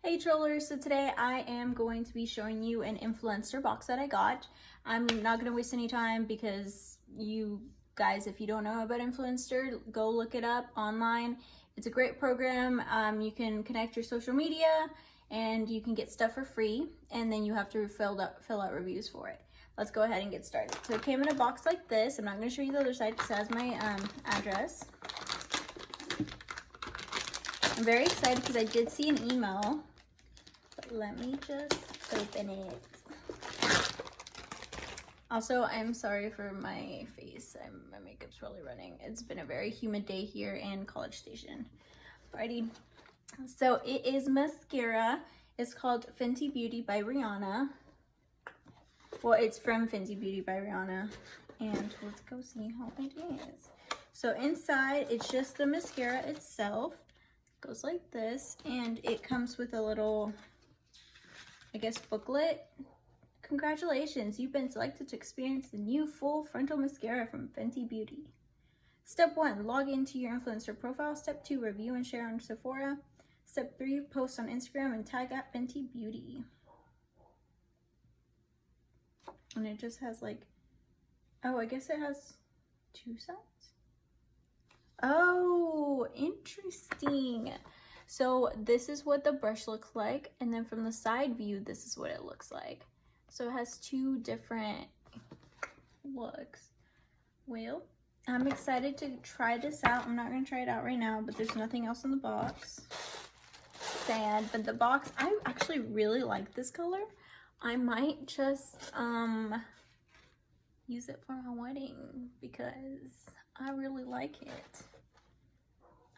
Hey trollers, so today I am going to be showing you an Influenster box that I got. I'm not going to waste any time because you guys, if you don't know about Influenster, go look it up online. It's a great program. You can connect your social media and you can get stuff for free, and then you have to fill out reviews for it. Let's go ahead and get started. So it came in a box like this. I'm not going to show you the other side because it has my address. I'm very excited because I did see an email. Let me just open it. Also, I'm sorry for my face. My makeup's probably running. It's been a very humid day here in College Station. Alrighty. So it is mascara. It's called Fenty Beauty by Rihanna. Well, it's from Fenty Beauty by Rihanna. And let's go see how it is. So inside, it's just the mascara itself. It goes like this. And it comes with a little, I guess, booklet. Congratulations, you've been selected to experience the new full frontal mascara from Fenty Beauty. Step 1, log into your influencer profile. Step 2, review and share on Sephora. Step 3, post on Instagram and tag at Fenty Beauty. And it just has like, oh, I guess it has 2 sides. Oh, interesting. So this is what the brush looks like, and then from the side view, this is what it looks like. So it has 2 different looks. Well, I'm excited to try this out. I'm not going to try it out right now, but there's nothing else in the box. Sad, but the box, I actually really like this color. I might just use it for my wedding because I really like it.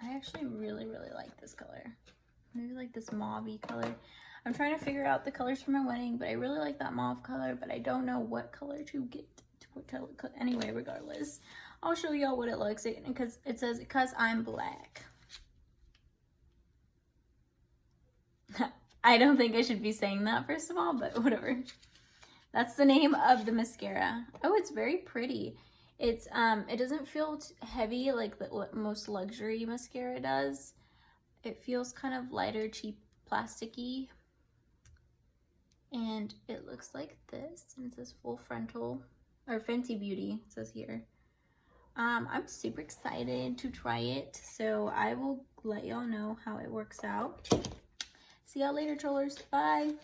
I actually really like this color. Maybe like this mauve-y color. I'm trying to figure out the colors for my wedding, but I really like that mauve color, but I don't know what color to get. Anyway, regardless, I'll show y'all what it looks like, because it says, because I'm black. I don't think I should be saying that, first of all, but whatever. That's the name of the mascara. Oh, it's very pretty. It's it doesn't feel heavy like the most luxury mascara does. It feels kind of lighter, cheap, plasticky. And it looks like this, and it says full frontal, or Fenty Beauty, it says here. I'm super excited to try it, so I will let y'all know how it works out. See y'all later, trollers. Bye.